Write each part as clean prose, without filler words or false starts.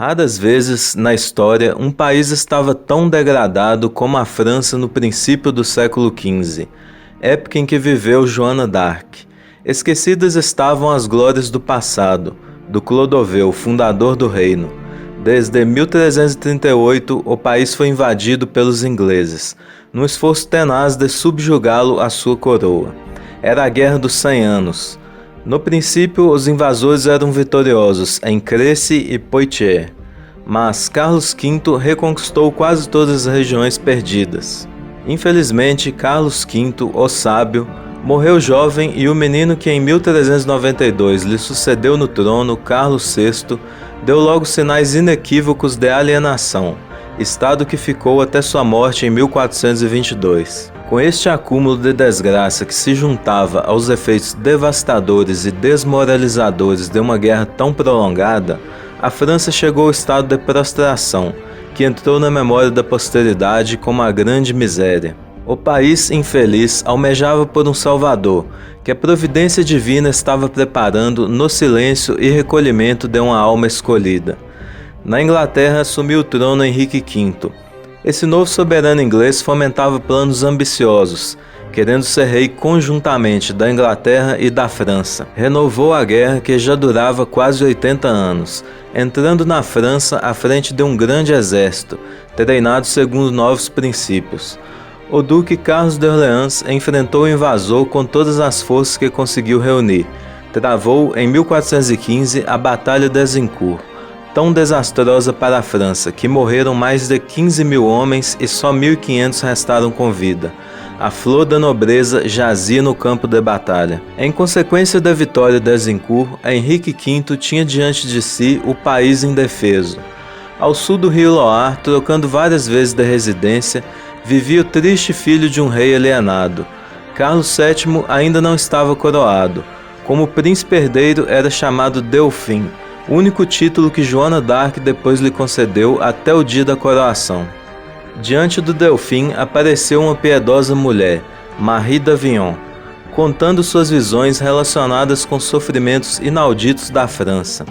Raras vezes na história um país estava tão degradado como a França no princípio do século XV, época em que viveu Joana d'Arc. Esquecidas estavam as glórias do passado, do Clodoveu, fundador do reino. Desde 1338, o país foi invadido pelos ingleses, num esforço tenaz de subjugá-lo à sua coroa. Era a Guerra dos 100 Anos. No princípio, os invasores eram vitoriosos em Crécy e Poitiers, mas Carlos V reconquistou quase todas as regiões perdidas. Infelizmente, Carlos V, o Sábio, morreu jovem e o menino que em 1392 lhe sucedeu no trono, Carlos VI, deu logo sinais inequívocos de alienação, estado que ficou até sua morte em 1422. Com este acúmulo de desgraça que se juntava aos efeitos devastadores e desmoralizadores de uma guerra tão prolongada, a França chegou ao estado de prostração, que entrou na memória da posteridade como a grande miséria. O país infeliz almejava por um salvador, que a providência divina estava preparando no silêncio e recolhimento de uma alma escolhida. Na Inglaterra assumiu o trono Henrique V. Esse novo soberano inglês fomentava planos ambiciosos, querendo ser rei conjuntamente da Inglaterra e da França. Renovou a guerra que já durava quase 80 anos, entrando na França à frente de um grande exército, treinado segundo novos princípios. O duque Carlos de Orleans enfrentou o invasor com todas as forças que conseguiu reunir. Travou, em 1415, a Batalha de Azincourt, tão desastrosa para a França, que morreram mais de 15 mil homens e só 1.500 restaram com vida. A flor da nobreza jazia no campo de batalha. Em consequência da vitória de Azincourt, Henrique V tinha diante de si o país indefeso. Ao sul do rio Loire, trocando várias vezes de residência, vivia o triste filho de um rei alienado. Carlos VII ainda não estava coroado. Como príncipe herdeiro era chamado Delfim, o único título que Joana d'Arc depois lhe concedeu até o dia da coroação. Diante do Delfim apareceu uma piedosa mulher, Marie d'Avignon, contando suas visões relacionadas com sofrimentos inauditos da França.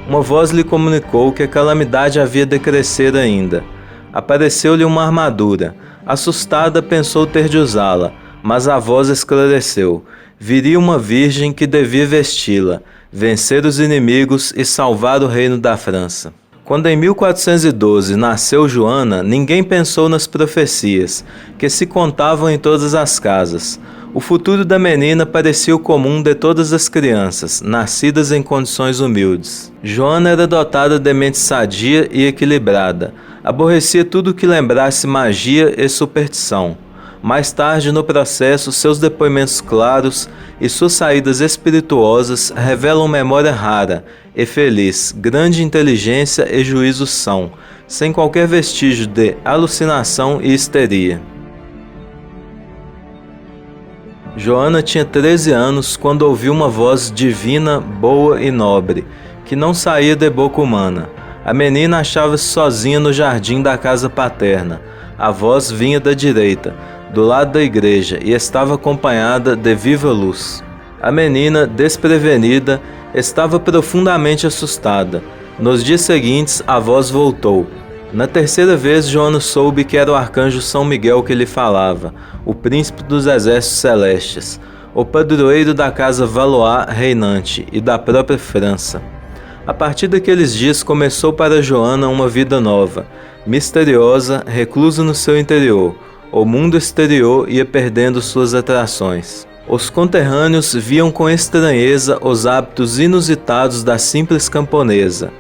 Uma voz lhe comunicou que a calamidade havia de crescer ainda. Apareceu-lhe uma armadura. Assustada, pensou ter de usá-la, mas a voz esclareceu. Viria uma virgem que devia vesti-la, vencer os inimigos e salvar o reino da França. Quando em 1412 nasceu Joana, ninguém pensou nas profecias, que se contavam em todas as casas. O futuro da menina parecia o comum de todas as crianças, nascidas em condições humildes. Joana era dotada de mente sadia e equilibrada. Aborrecia tudo que lembrasse magia e superstição. Mais tarde, no processo, seus depoimentos claros e suas saídas espirituosas revelam memória rara e feliz, grande inteligência e juízo são, sem qualquer vestígio de alucinação e histeria. Joana tinha 13 anos quando ouviu uma voz divina, boa e nobre, que não saía de boca humana. A menina achava-se sozinha no jardim da casa paterna. A voz vinha da direita, do lado da igreja, e estava acompanhada de viva luz. A menina, desprevenida, estava profundamente assustada. Nos dias seguintes, a voz voltou. Na terceira vez, Joana soube que era o arcanjo São Miguel que lhe falava, o príncipe dos exércitos celestes, o padroeiro da casa Valois reinante e da própria França. A partir daqueles dias começou para Joana uma vida nova, misteriosa, reclusa no seu interior. O mundo exterior ia perdendo suas atrações. Os conterrâneos viam com estranheza os hábitos inusitados da simples camponesa.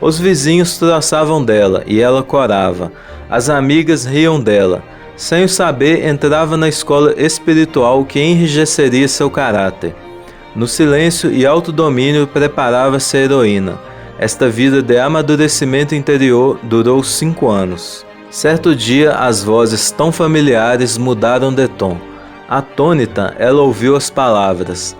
Os vizinhos troçavam dela e ela corava. As amigas riam dela. Sem o saber, entrava na escola espiritual que enrijeceria seu caráter. No silêncio e autodomínio preparava-se a heroína. Esta vida de amadurecimento interior durou 5 anos. Certo dia, as vozes tão familiares mudaram de tom. Atônita, ela ouviu as palavras: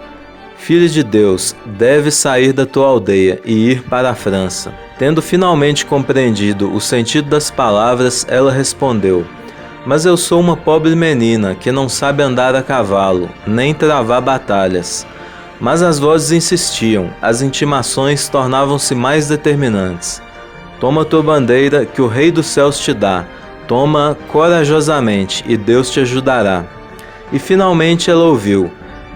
Filho de Deus, deves sair da tua aldeia e ir para a França. Tendo finalmente compreendido o sentido das palavras, ela respondeu: Mas eu sou uma pobre menina que não sabe andar a cavalo, nem travar batalhas. Mas as vozes insistiam, as intimações tornavam-se mais determinantes. Toma tua bandeira que o Rei dos Céus te dá. Toma corajosamente e Deus te ajudará. E finalmente ela ouviu: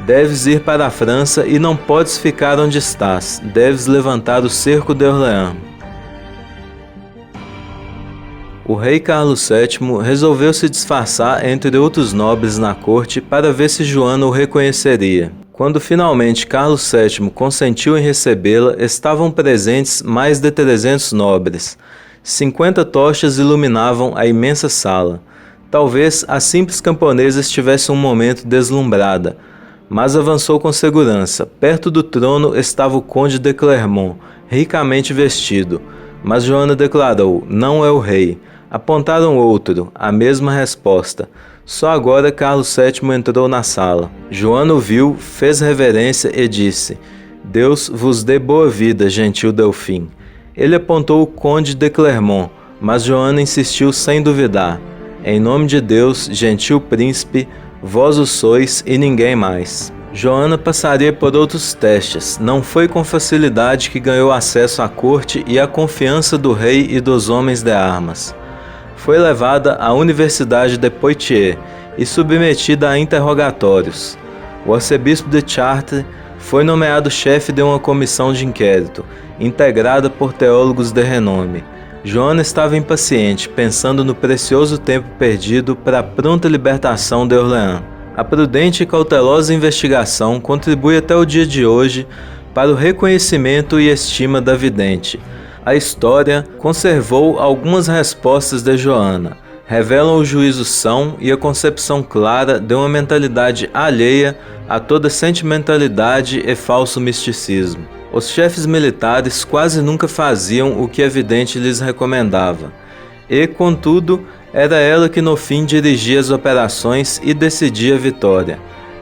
deves ir para a França e não podes ficar onde estás. Deves levantar o cerco de Orleans. O rei Carlos VII resolveu se disfarçar entre outros nobres na corte para ver se Joana o reconheceria. Quando finalmente Carlos VII consentiu em recebê-la, estavam presentes mais de 300 nobres. 50 tochas iluminavam a imensa sala. Talvez a simples camponesa estivesse um momento deslumbrada, mas avançou com segurança. Perto do trono estava o conde de Clermont, ricamente vestido. Mas Joana declarou: não é o rei. Apontaram outro, a mesma resposta. Só agora Carlos VII entrou na sala. Joana o viu, fez reverência e disse: Deus vos dê boa vida, gentil Delfim. Ele apontou o conde de Clermont, mas Joana insistiu sem duvidar: em nome de Deus, gentil príncipe, vós o sois e ninguém mais. Joana passaria por outros testes. Não foi com facilidade que ganhou acesso à corte e à confiança do rei e dos homens de armas. Foi levada à Universidade de Poitiers e submetida a interrogatórios. O arcebispo de Chartres foi nomeado chefe de uma comissão de inquérito, integrada por teólogos de renome. Joana estava impaciente, pensando no precioso tempo perdido para a pronta libertação de Orleans. A prudente e cautelosa investigação contribui até o dia de hoje para o reconhecimento e estima da vidente. A história conservou algumas respostas de Joana, revelam o juízo são e a concepção clara de uma mentalidade alheia a toda sentimentalidade e falso misticismo. Os chefes militares quase nunca faziam o que a vidente lhes recomendava, e, contudo, era ela que no fim dirigia as operações e decidia a vitória.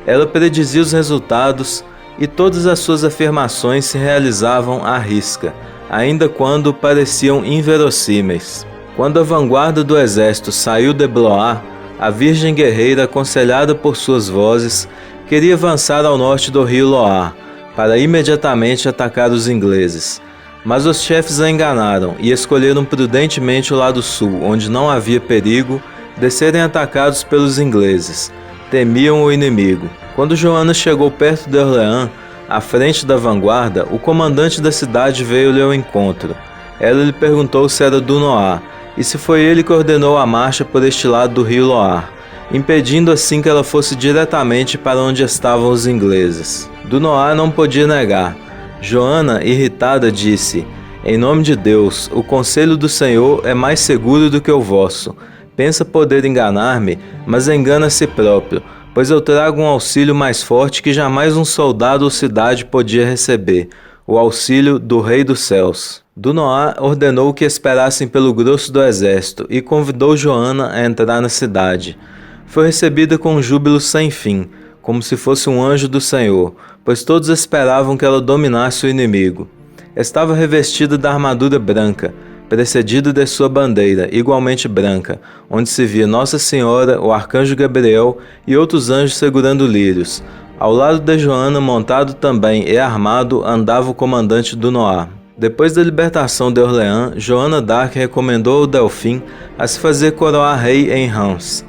Ela predizia os resultados e todas as suas afirmações se realizavam à risca, ainda quando pareciam inverossímeis. Quando a vanguarda do exército saiu de Blois, a Virgem Guerreira, aconselhada por suas vozes, queria avançar ao norte do rio Loire, para imediatamente atacar os ingleses. Mas os chefes a enganaram e escolheram prudentemente o lado sul, onde não havia perigo de serem atacados pelos ingleses. Temiam o inimigo. Quando Joana chegou perto de Orleans, à frente da vanguarda, o comandante da cidade veio-lhe ao encontro. Ela lhe perguntou se era Dunois, e se foi ele que ordenou a marcha por este lado do rio Loire, impedindo assim que ela fosse diretamente para onde estavam os ingleses. Dunois não podia negar. Joana, irritada, disse: em nome de Deus, o conselho do Senhor é mais seguro do que o vosso. Pensa poder enganar-me, mas engana a si próprio, pois eu trago um auxílio mais forte que jamais um soldado ou cidade podia receber, o auxílio do Rei dos Céus. Dunois ordenou que esperassem pelo grosso do exército e convidou Joana a entrar na cidade. Foi recebida com um júbilo sem fim, como se fosse um anjo do Senhor, pois todos esperavam que ela dominasse o inimigo. Estava revestida da armadura branca, precedida de sua bandeira, igualmente branca, onde se via Nossa Senhora, o arcanjo Gabriel e outros anjos segurando lírios. Ao lado de Joana, montado também e armado, andava o comandante Dunois. Depois da libertação de Orleans, Joana d'Arc recomendou ao Delfim a se fazer coroar rei em Reims.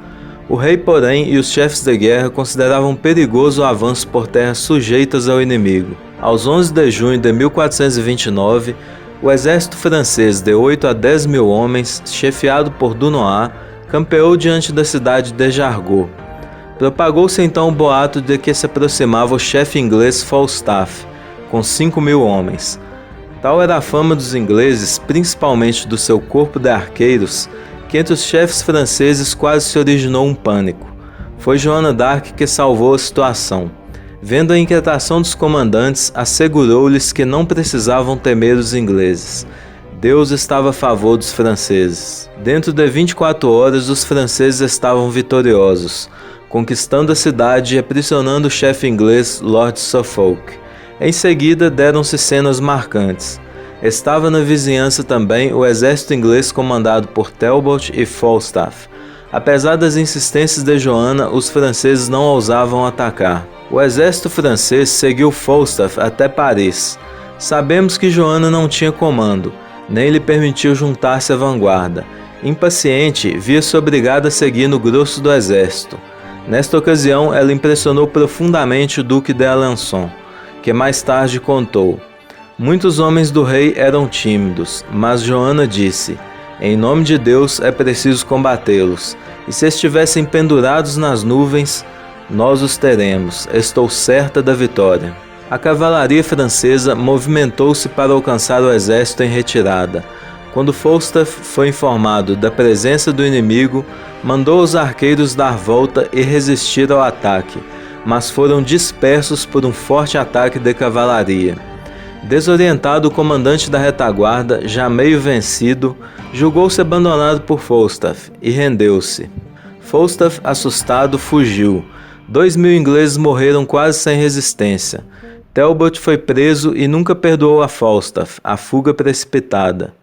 O rei, porém, e os chefes de guerra consideravam perigoso o avanço por terras sujeitas ao inimigo. Aos 11 de junho de 1429, o exército francês de 8 a 10 mil homens, chefiado por Dunois, campeou diante da cidade de Jargeau. Propagou-se então o boato de que se aproximava o chefe inglês Falstaff, com 5 mil homens. Tal era a fama dos ingleses, principalmente do seu corpo de arqueiros, que entre os chefes franceses quase se originou um pânico. Foi Joana d'Arc que salvou a situação. Vendo a inquietação dos comandantes, assegurou-lhes que não precisavam temer os ingleses. Deus estava a favor dos franceses. Dentro de 24 horas, os franceses estavam vitoriosos, conquistando a cidade e aprisionando o chefe inglês Lord Suffolk. Em seguida, deram-se cenas marcantes. Estava na vizinhança também o exército inglês comandado por Talbot e Falstaff. Apesar das insistências de Joana, os franceses não ousavam atacar. O exército francês seguiu Falstaff até Paris. Sabemos que Joana não tinha comando. nem lhe permitiu juntar-se à vanguarda. Impaciente, via-se obrigada a seguir no grosso do exército. Nesta ocasião, ela impressionou profundamente o duque de Alençon, que mais tarde contou: muitos homens do rei eram tímidos, mas Joana disse: em nome de Deus é preciso combatê-los, e se estivessem pendurados nas nuvens, nós os teremos, estou certa da vitória. A cavalaria francesa movimentou-se para alcançar o exército em retirada. Quando Falstaff foi informado da presença do inimigo, mandou os arqueiros dar volta e resistir ao ataque, mas foram dispersos por um forte ataque de cavalaria. Desorientado, o comandante da retaguarda, já meio vencido, julgou-se abandonado por Falstaff e rendeu-se. Falstaff, assustado, fugiu. 2.000 ingleses morreram quase sem resistência. Talbot foi preso e nunca perdoou a Falstaff a fuga precipitada.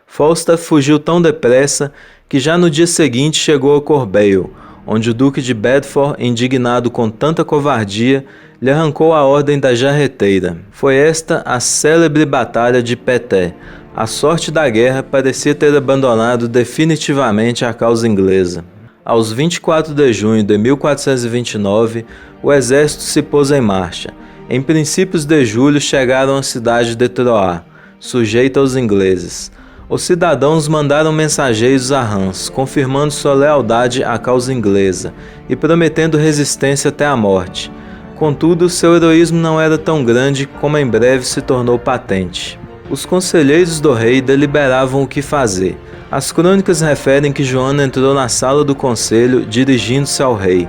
Falstaff fugiu tão depressa que já no dia seguinte chegou a Corbeil, onde o duque de Bedford, indignado com tanta covardia, lhe arrancou a ordem da jarreteira. Foi esta a célebre batalha de Pétais. A sorte da guerra parecia ter abandonado definitivamente a causa inglesa. Aos 24 de junho de 1429, o exército se pôs em marcha. Em princípios de julho chegaram à cidade de Troyes, sujeita aos ingleses. Os cidadãos mandaram mensageiros a Reims, confirmando sua lealdade à causa inglesa e prometendo resistência até a morte. Contudo, seu heroísmo não era tão grande como em breve se tornou patente. Os conselheiros do rei deliberavam o que fazer. As crônicas referem que Joana entrou na sala do conselho, dirigindo-se ao rei: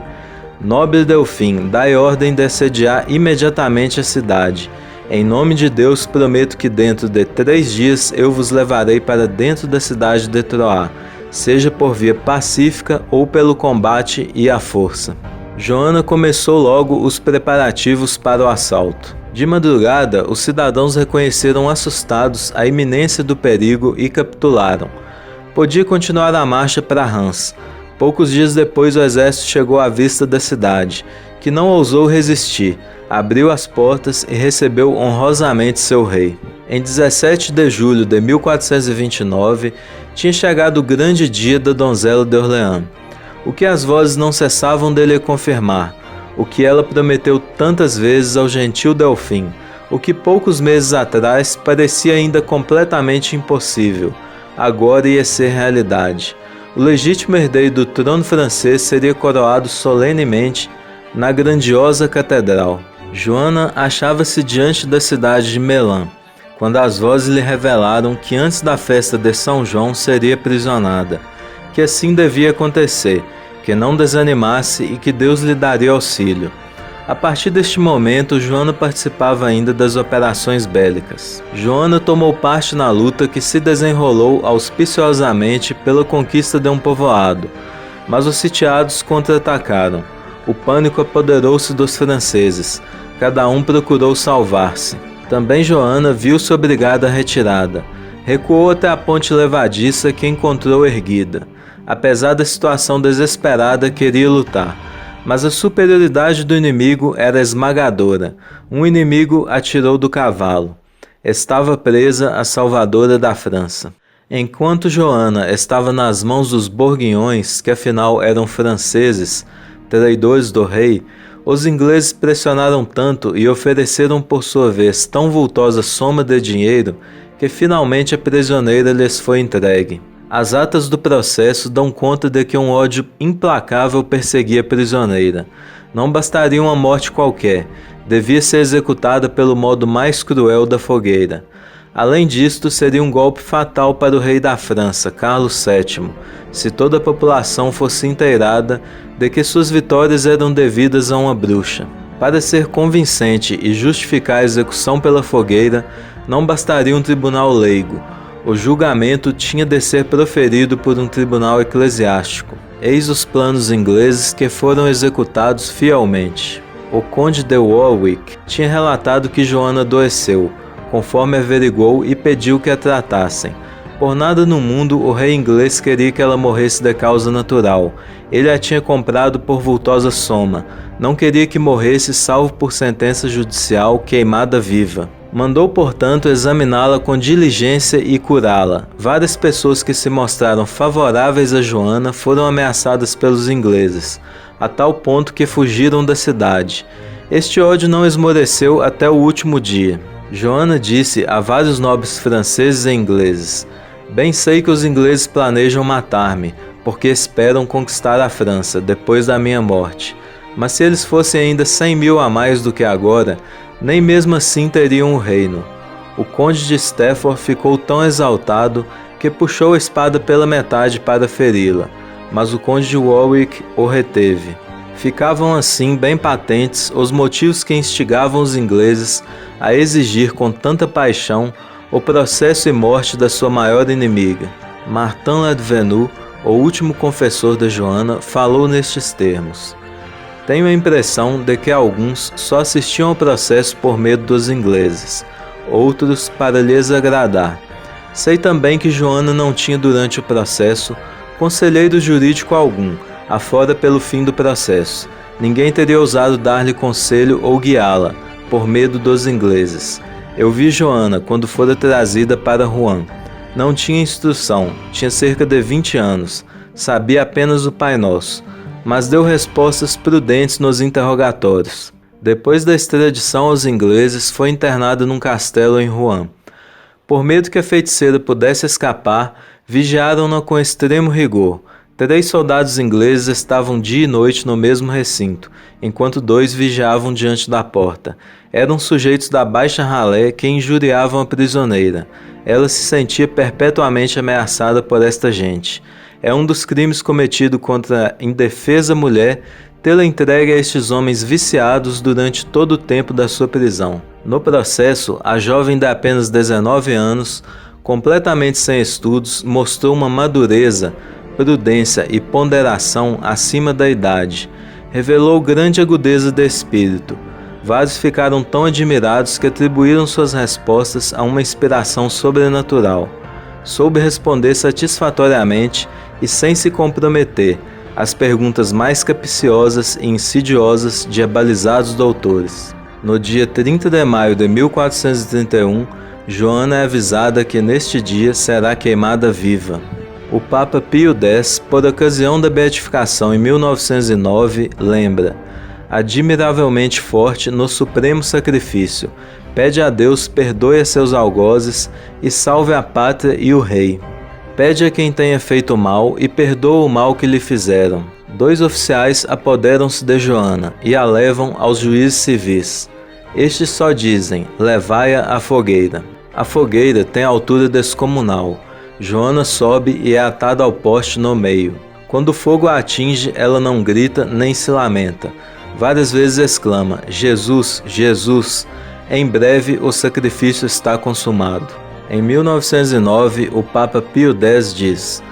nobre Delfim, dai ordem de assediar imediatamente a cidade. Em nome de Deus, prometo que dentro de 3 dias eu vos levarei para dentro da cidade de Troyes, seja por via pacífica ou pelo combate e a força. Joana começou logo os preparativos para o assalto. De madrugada, os cidadãos reconheceram assustados a iminência do perigo e capitularam. Podia continuar a marcha para Reims. Poucos dias depois, o exército chegou à vista da cidade, que não ousou resistir. Abriu as portas e recebeu honrosamente seu rei. Em 17 de julho de 1429, tinha chegado o grande dia da donzela de Orleans, o que as vozes não cessavam de lhe confirmar, o que ela prometeu tantas vezes ao gentil Delfim, o que poucos meses atrás parecia ainda completamente impossível, agora ia ser realidade. O legítimo herdeiro do trono francês seria coroado solenemente na grandiosa catedral. Joana achava-se diante da cidade de Melun, quando as vozes lhe revelaram que antes da festa de São João seria aprisionada, que assim devia acontecer, que não desanimasse e que Deus lhe daria auxílio. A partir deste momento, Joana participava ainda das operações bélicas. Joana tomou parte na luta que se desenrolou auspiciosamente pela conquista de um povoado, mas os sitiados contra-atacaram. O pânico apoderou-se dos franceses. Cada um procurou salvar-se. Também Joana viu-se obrigada à retirada. Recuou até a ponte levadiça que encontrou erguida. Apesar da situação desesperada, queria lutar. Mas a superioridade do inimigo era esmagadora. Um inimigo atirou do cavalo. Estava presa a salvadora da França. Enquanto Joana estava nas mãos dos Borguinhões, que afinal eram franceses, traidores do rei, os ingleses pressionaram tanto e ofereceram por sua vez tão vultosa soma de dinheiro que finalmente a prisioneira lhes foi entregue. As atas do processo dão conta de que um ódio implacável perseguia a prisioneira. Não bastaria uma morte qualquer, devia ser executada pelo modo mais cruel da fogueira. Além disto, seria um golpe fatal para o rei da França, Carlos VII, se toda a população fosse inteirada de que suas vitórias eram devidas a uma bruxa. Para ser convincente e justificar a execução pela fogueira, não bastaria um tribunal leigo. O julgamento tinha de ser proferido por um tribunal eclesiástico. Eis os planos ingleses que foram executados fielmente. O conde de Warwick tinha relatado que Joana adoeceu, conforme averiguou, e pediu que a tratassem. Por nada no mundo o rei inglês queria que ela morresse de causa natural. Ele a tinha comprado por vultosa soma. Não queria que morresse salvo por sentença judicial, queimada viva. Mandou, portanto, examiná-la com diligência e curá-la. Várias pessoas que se mostraram favoráveis a Joana foram ameaçadas pelos ingleses, a tal ponto que fugiram da cidade. Este ódio não esmoreceu até o último dia. Joana disse a vários nobres franceses e ingleses: "Bem sei que os ingleses planejam matar-me, porque esperam conquistar a França depois da minha morte. Mas se eles fossem ainda 100.000 a mais do que agora, nem mesmo assim teriam o reino." O conde de Stafford ficou tão exaltado que puxou a espada pela metade para feri-la, mas o conde de Warwick o reteve. Ficavam assim bem patentes os motivos que instigavam os ingleses a exigir com tanta paixão o processo e morte da sua maior inimiga. Martin Ladvenu, o último confessor de Joana, falou nestes termos: "Tenho a impressão de que alguns só assistiam ao processo por medo dos ingleses, outros para lhes agradar. Sei também que Joana não tinha durante o processo conselheiro jurídico algum, afora pelo fim do processo. Ninguém teria ousado dar-lhe conselho ou guiá-la, por medo dos ingleses. Eu vi Joana quando fora trazida para Rouen. Não tinha instrução, tinha cerca de 20 anos, sabia apenas o Pai Nosso, mas deu respostas prudentes nos interrogatórios. Depois da extradição aos ingleses, foi internada num castelo em Rouen. Por medo que a feiticeira pudesse escapar, vigiaram-na com extremo rigor. 3 soldados ingleses estavam dia e noite no mesmo recinto, enquanto 2 vigiavam diante da porta. Eram sujeitos da baixa ralé que injuriavam a prisioneira. Ela se sentia perpetuamente ameaçada por esta gente. É um dos crimes cometidos contra a indefesa mulher tê-la entregue a estes homens viciados durante todo o tempo da sua prisão. No processo, a jovem de apenas 19 anos, completamente sem estudos, mostrou uma madureza, prudência e ponderação acima da idade. Revelou grande agudeza de espírito. Vários ficaram tão admirados que atribuíram suas respostas a uma inspiração sobrenatural. Soube responder satisfatoriamente e sem se comprometer às perguntas mais capciosas e insidiosas de abalizados doutores. No dia 30 de maio de 1431, Joana é avisada que neste dia será queimada viva. O Papa Pio X, por ocasião da beatificação em 1909, lembra: admiravelmente forte no supremo sacrifício, pede a Deus perdoe a seus algozes e salve a pátria e o rei. Pede a quem tenha feito mal e perdoa o mal que lhe fizeram. 2 oficiais apoderam-se de Joana e a levam aos juízes civis. Estes só dizem: levai-a à fogueira. A fogueira tem altura descomunal. Joana sobe e é atada ao poste no meio. Quando o fogo a atinge, ela não grita nem se lamenta. Várias vezes exclama: Jesus, Jesus! Em breve o sacrifício está consumado. Em 1909, o Papa Pio X diz: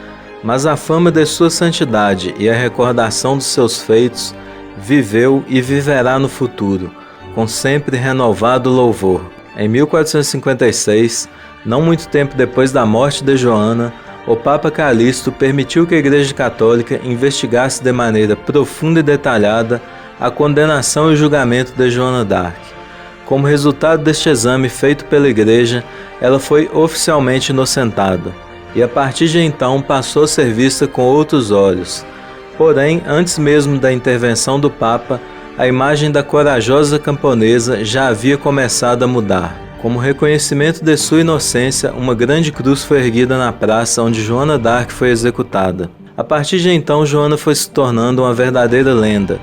mas a fama de sua santidade e a recordação dos seus feitos viveu e viverá no futuro, com sempre renovado louvor. Em 1456, não muito tempo depois da morte de Joana, o Papa Calixto permitiu que a Igreja Católica investigasse de maneira profunda e detalhada a condenação e o julgamento de Joana d'Arc. Como resultado deste exame feito pela Igreja, ela foi oficialmente inocentada, e a partir de então passou a ser vista com outros olhos. Porém, antes mesmo da intervenção do Papa, a imagem da corajosa camponesa já havia começado a mudar. Como reconhecimento de sua inocência, uma grande cruz foi erguida na praça onde Joana d'Arc foi executada. A partir de então, Joana foi se tornando uma verdadeira lenda,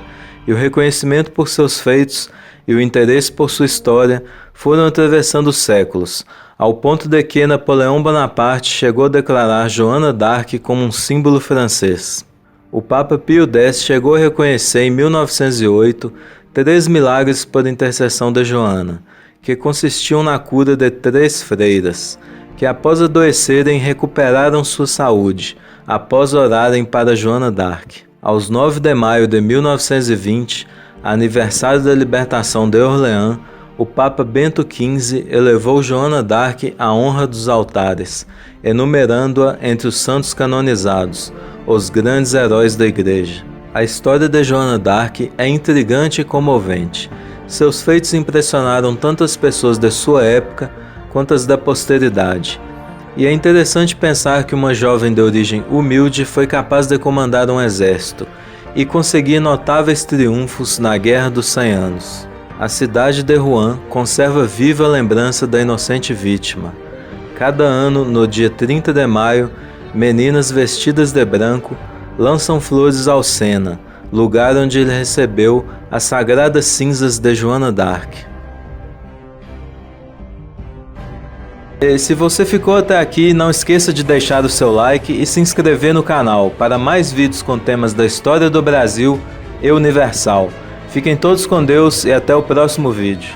e o reconhecimento por seus feitos e o interesse por sua história foram atravessando os séculos, ao ponto de que Napoleão Bonaparte chegou a declarar Joana d'Arc como um símbolo francês. O Papa Pio X chegou a reconhecer em 1908 3 milagres por intercessão de Joana, que consistiam na cura de 3 freiras, que após adoecerem recuperaram sua saúde, após orarem para Joana d'Arc. Aos 9 de maio de 1920, aniversário da libertação de Orleans, o Papa Bento XV elevou Joana d'Arc à honra dos altares, enumerando-a entre os santos canonizados, os grandes heróis da Igreja. A história de Joana d'Arc é intrigante e comovente. Seus feitos impressionaram tanto as pessoas de sua época quanto as da posteridade. E é interessante pensar que uma jovem de origem humilde foi capaz de comandar um exército e conseguir notáveis triunfos na Guerra dos 100 Anos. A cidade de Rouen conserva viva a lembrança da inocente vítima. Cada ano, no dia 30 de maio, meninas vestidas de branco lançam flores ao Sena, lugar onde ele recebeu as sagradas cinzas de Joana d'Arc. E se você ficou até aqui, não esqueça de deixar o seu like e se inscrever no canal para mais vídeos com temas da história do Brasil e universal. Fiquem todos com Deus e até o próximo vídeo.